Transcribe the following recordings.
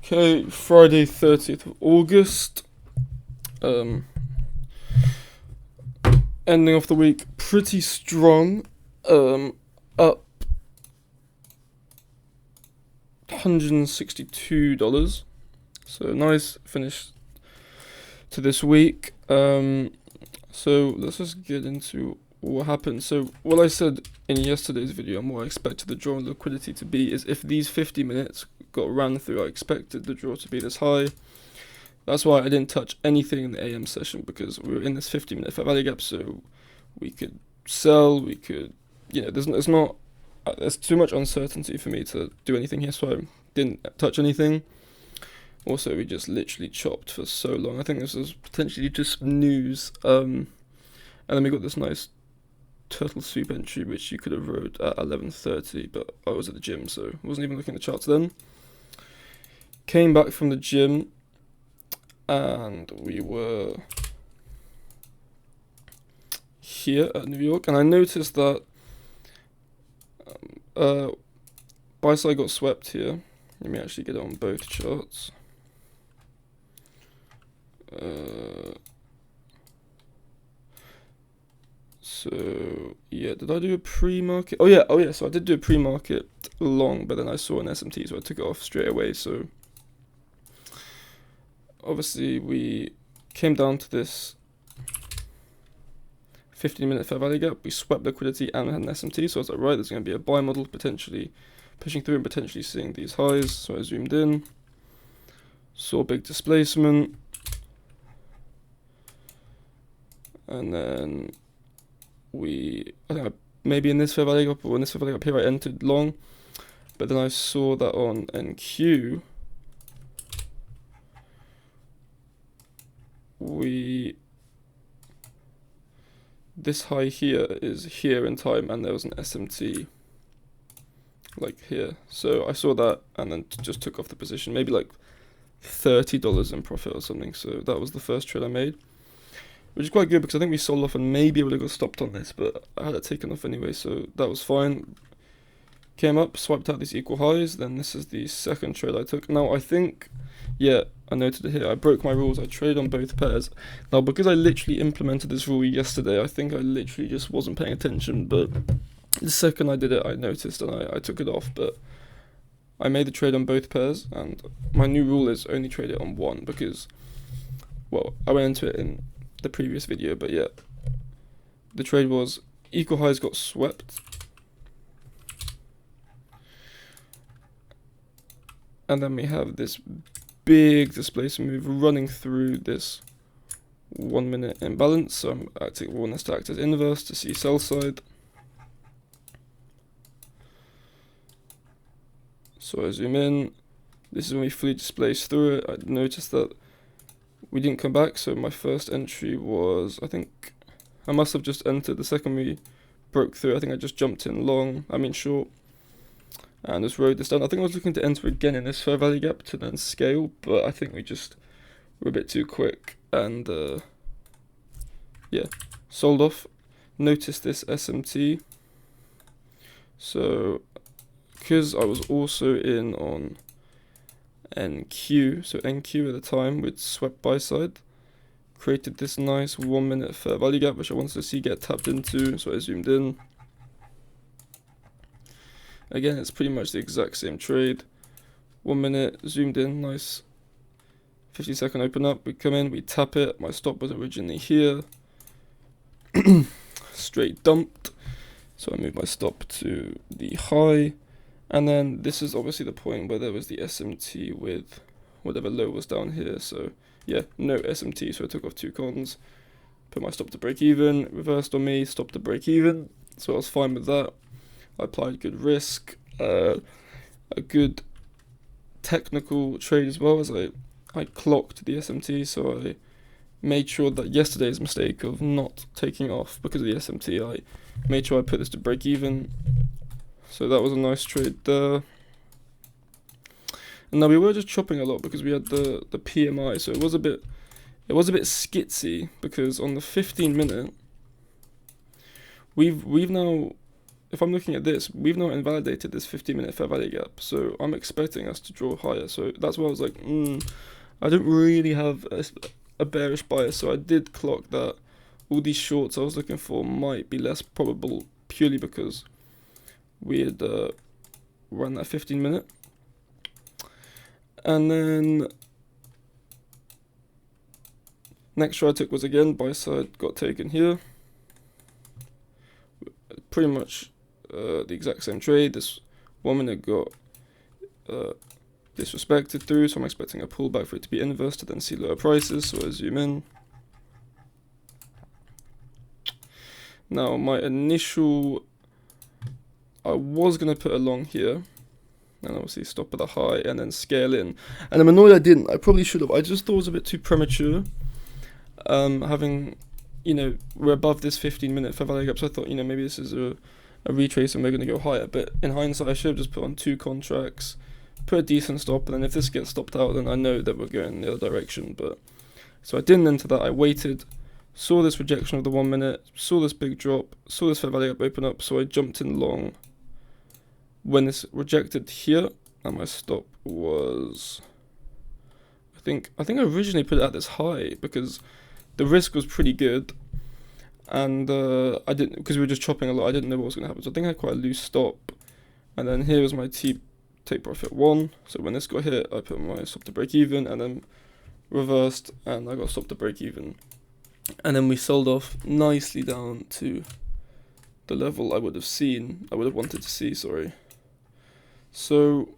Okay, Friday 30th of August. Ending off the week pretty strong. Up $162. So nice finish to this week. So let's just get into what happened. So what I said in yesterday's video and what I expected the draw and liquidity to be is if these 50 minutes got ran through, I expected the draw to be this high. That's why I didn't touch anything in the AM session, because we were in this 50-minute fair value gap, so we could sell, we could, there's too much uncertainty for me to do anything here, so I didn't touch anything. Also, we just literally chopped for so long. I think this was potentially just news. And then we got this nice turtle soup entry, which you could have wrote at 11:30, but I was at the gym, so I wasn't even looking at the charts then. Came back from the gym, and we were here at New York, and I noticed that buy side got swept here. Let me actually get it on both charts. So yeah, did I do a pre-market? Oh yeah, so I did do a pre-market long, but then I saw an SMT, so I took it off straight away. So obviously we came down to this 15-minute fair value gap. We swept liquidity and had an SMT, so I was like, right, there's going to be a buy model potentially pushing through and potentially seeing these highs. So I zoomed in, saw big displacement, and then I think maybe in this fair value gap or in this fair value gap here I entered long, but then I saw that on NQ this high here is here in time, and there was an SMT like here, so I saw that and then just took off the position, maybe like $30 in profit or something. So that was the first trade I made, which is quite good because I think we sold off and maybe I would have got stopped on this, but I had it taken off anyway, so that was fine. Came up, swiped out these equal highs, then this is the second trade I took. Now I think, yeah, I noted it here, I broke my rules, I traded on both pairs. Now because I literally implemented this rule yesterday, I think I literally just wasn't paying attention, but the second I did it I noticed and I took it off, but I made the trade on both pairs, and my new rule is only trade it on one because, well, I went into it in the previous video, but yeah, the trade was equal highs got swept, and then we have this big displacement move running through this 1 minute imbalance, so I'm acting one this to act as inverse to see sell side. So I zoom in, this is when we fully displaced through it. I noticed that we didn't come back, so my first entry was, I think I must have just entered the second we broke through. I think I just jumped in short, and just rode this down. I think I was looking to enter again in this fair value gap to then scale, but I think we just were a bit too quick, and yeah, sold off. Noticed this SMT, so because I was also in on NQ, so NQ at the time with swept buy side, created this nice 1 minute fair value gap which I wanted to see get tapped into, so I zoomed in. Again, it's pretty much the exact same trade. 1 minute, zoomed in, nice 50-second open up, we come in, we tap it, my stop was originally here, straight dumped, so I moved my stop to the high. And then this is obviously the point where there was the SMT with whatever low was down here. So yeah, no SMT, so I took off two cons, put my stop to break even, reversed on me, stopped to break even. So I was fine with that. I applied good risk, a good technical trade as well, as I clocked the SMT. So I made sure that yesterday's mistake of not taking off because of the SMT, I made sure I put this to break even. So that was a nice trade there. And now we were just chopping a lot because we had the PMI, so it was a bit skitsy because on the 15 minute we've now if I'm looking at this, we've not invalidated this 15-minute fair value gap, so I'm expecting us to draw higher. So that's why I was like, I don't really have a bearish bias, so I did clock that all these shorts I was looking for might be less probable purely because we had run that 15-minute. And then next trade I took was again buy side, got taken here. Pretty much the exact same trade. This 1 minute got disrespected through, so I'm expecting a pullback for it to be inverse to then see lower prices. So I zoom in. Now my initial, I was going to put a long here, and obviously stop at the high and then scale in. And I'm annoyed I didn't. I probably should have. I just thought it was a bit too premature. Having, we're above this 15-minute fair value gap, so I thought, maybe this is a retrace and we're going to go higher. But in hindsight, I should have just put on 2 contracts, put a decent stop, and then if this gets stopped out, then I know that we're going the other direction. But so I didn't enter that. I waited, saw this rejection of the 1 minute, saw this big drop, saw this fair value gap open up, so I jumped in long. When this rejected here, and my stop was, I think I originally put it at this high because the risk was pretty good, and I didn't, because we were just chopping a lot, I didn't know what was going to happen, so I think I had quite a loose stop. And then here was my take profit 1, so when this got hit, I put my stop to break even, and then reversed, and I got stop to break even. And then we sold off nicely down to the level I would have wanted to see, sorry. So,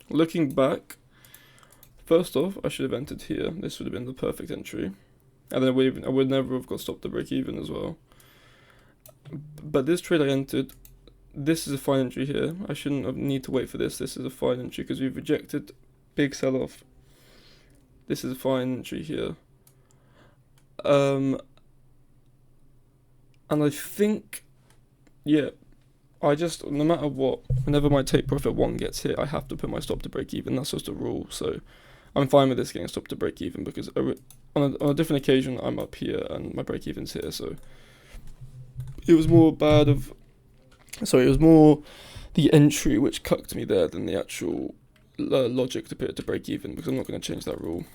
looking back, first off, I should have entered here. This would have been the perfect entry. And then I would never have got stopped to break even as well. But this trade I entered, this is a fine entry here. I shouldn't have need to wait for this. This is a fine entry because we've rejected big sell-off. This is a fine entry here. And I think, yeah, no matter what, whenever my take profit 1 gets hit, I have to put my stop to break even. That's just a rule. So I'm fine with this getting stop to break even because on a different occasion, I'm up here and my break even's here. So it was more it was more the entry which cucked me there than the actual logic to put it to break even, because I'm not going to change that rule.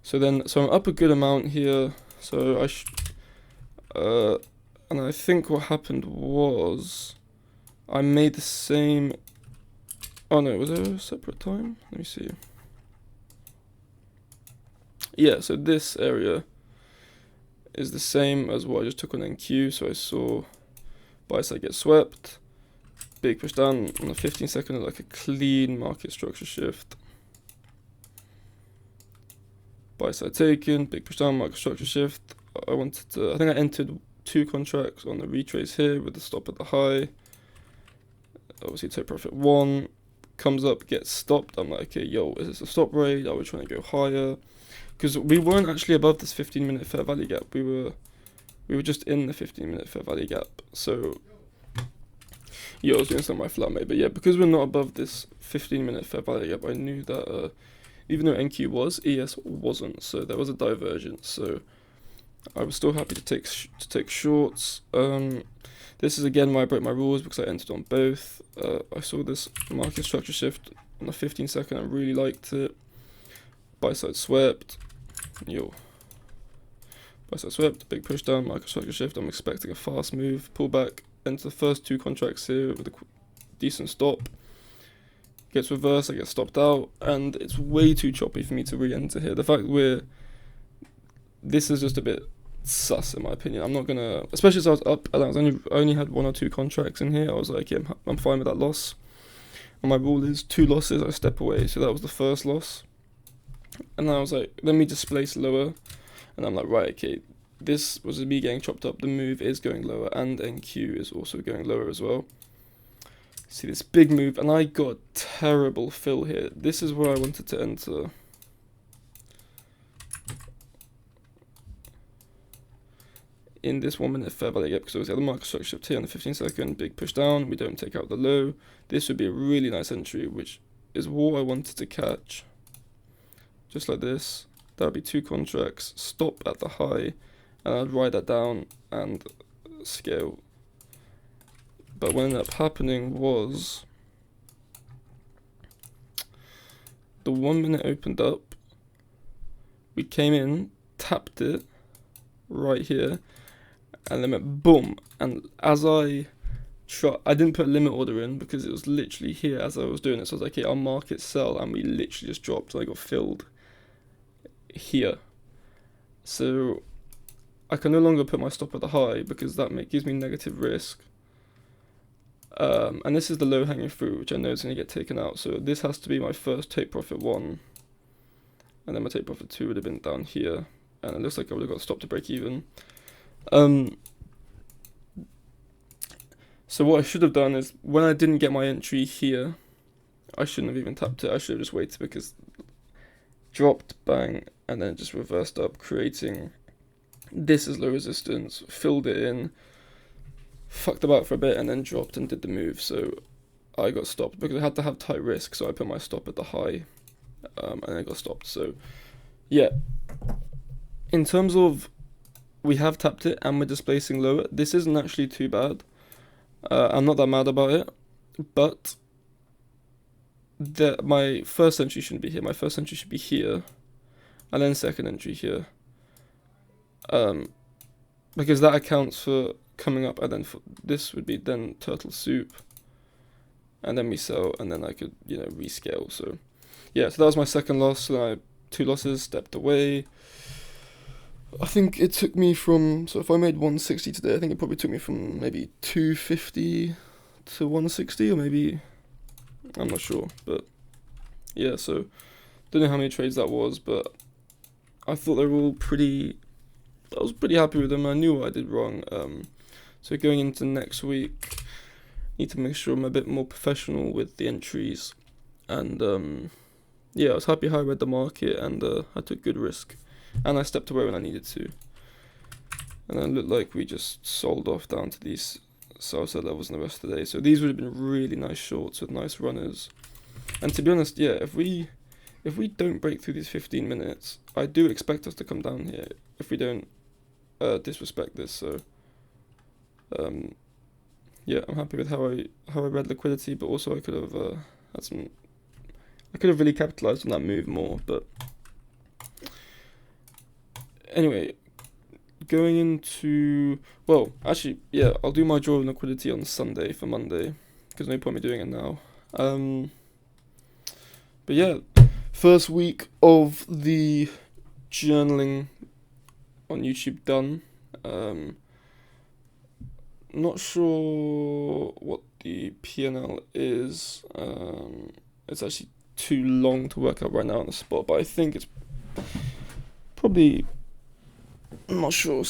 So I'm up a good amount here. So and I think what happened was I made the same. Oh no, was there a separate time? Let me see. Yeah, so this area is the same as what I just took on NQ. So I saw buy side get swept, big push down on the 15-second, like a clean market structure shift. Buy side taken, big push down, market structure shift. I think I entered 2 contracts on the retrace here with the stop at the high. Obviously take profit 1, comes up, gets stopped. I'm like, okay, yo, is this a stop rate? Are we trying to go higher? Because we weren't actually above this 15-minute fair value gap. We were just in the 15-minute fair value gap. So yeah, I was doing some of my flat mate, but yeah, because we're not above this 15-minute fair value gap, I knew that even though NQ was, ES wasn't, so there was a divergence. So I was still happy to take shorts. This is again why I broke my rules, because I entered on both. I saw this market structure shift on the 15-second. I really liked it. Buy side swept. Buy side swept. Big push down. Market structure shift. I'm expecting a fast move. Pull back. Enter the first 2 contracts here with a decent stop. Gets reversed. I get stopped out, and it's way too choppy for me to re-enter here. The fact this is just a bit sus in my opinion. I'm not gonna, especially as I was up, and I only had 1 or 2 contracts in here. I was like, yeah, I'm fine with that loss. And my rule is 2 losses, I step away. So that was the first loss. And then I was like, let me displace lower. And I'm like, right, okay, this was me getting chopped up. The move is going lower, and NQ is also going lower as well. See this big move, and I got terrible fill here. This is where I wanted to enter. In this 1 minute fair value gap, because obviously the market structure shift here on the 15-second, big push down, we don't take out the low. This would be a really nice entry, which is what I wanted to catch. Just like this. That would be 2 contracts, stop at the high, and I'd ride that down and scale. But what ended up happening was the 1 minute opened up, we came in, tapped it right here, and then went boom. And as I didn't put a limit order in because it was literally here as I was doing it. So I was like, okay, I'll mark it sell, and we literally just dropped. And I got filled here. So I can no longer put my stop at the high because that gives me negative risk. And this is the low hanging fruit, which I know is going to get taken out. So this has to be my first take profit 1. And then my take profit 2 would have been down here. And it looks like I would have got stopped to break even. So what I should have done is, when I didn't get my entry here, I shouldn't have even tapped it. I should have just waited, because dropped, bang, and then just reversed up, creating this as low resistance, filled it in, fucked about for a bit, and then dropped and did the move. So I got stopped because I had to have tight risk, so I put my stop at the high, and I got stopped. So yeah, in terms of, we have tapped it and we're displacing lower, this isn't actually too bad. I'm not that mad about it, but my first entry shouldn't be here. My first entry should be here, and then second entry here, because that accounts for coming up, and then this would be then turtle soup, and then we sell, and then I could, rescale. So yeah, so that was my second loss. So then I had 2 losses, stepped away. I think it took me from, so if I made 160 today, I think it probably took me from maybe 250 to 160, or maybe, I'm not sure, but yeah, so don't know how many trades that was, but I thought they were all I was pretty happy with them. I knew what I did wrong. So going into next week, need to make sure I'm a bit more professional with the entries, and yeah, I was happy how I read the market, and I took good risk. And I stepped away when I needed to. And then it looked like we just sold off down to these sell-side levels in the rest of the day. So these would have been really nice shorts with nice runners. And to be honest, yeah, if we don't break through these 15 minutes, I do expect us to come down here if we don't disrespect this. So yeah, I'm happy with how I read liquidity, but also I could have really capitalized on that move more, but anyway, going into, well, actually, yeah, I'll do my draw of liquidity on Sunday for Monday, because no point me doing it now. But yeah, first week of the journaling on YouTube done. Not sure what the P&L is. It's actually too long to work out right now on the spot, but I think it's probably, I'm not sure,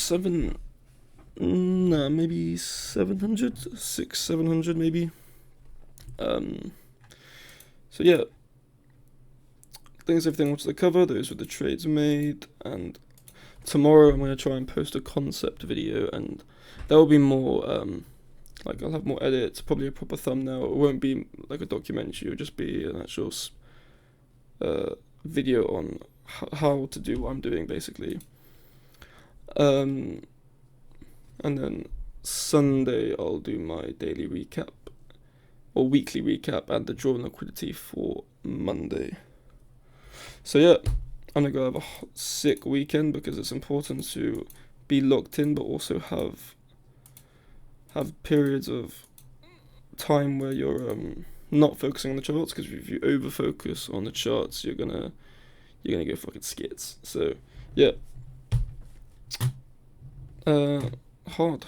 maybe 700, 700 maybe. So yeah, thanks everything to the cover. Those were the trades made, and tomorrow I'm going to try and post a concept video, and there will be more, like I'll have more edits, probably a proper thumbnail. It won't be like a documentary, it'll just be an actual video on how to do what I'm doing, basically. And then Sunday I'll do my daily recap, or weekly recap, and the draw and liquidity for Monday. So yeah, I'm gonna go have a sick weekend, because it's important to be locked in, but also have periods of time where you're not focusing on the charts, because if you over focus on the charts, you're gonna go fucking skits. So yeah, hard.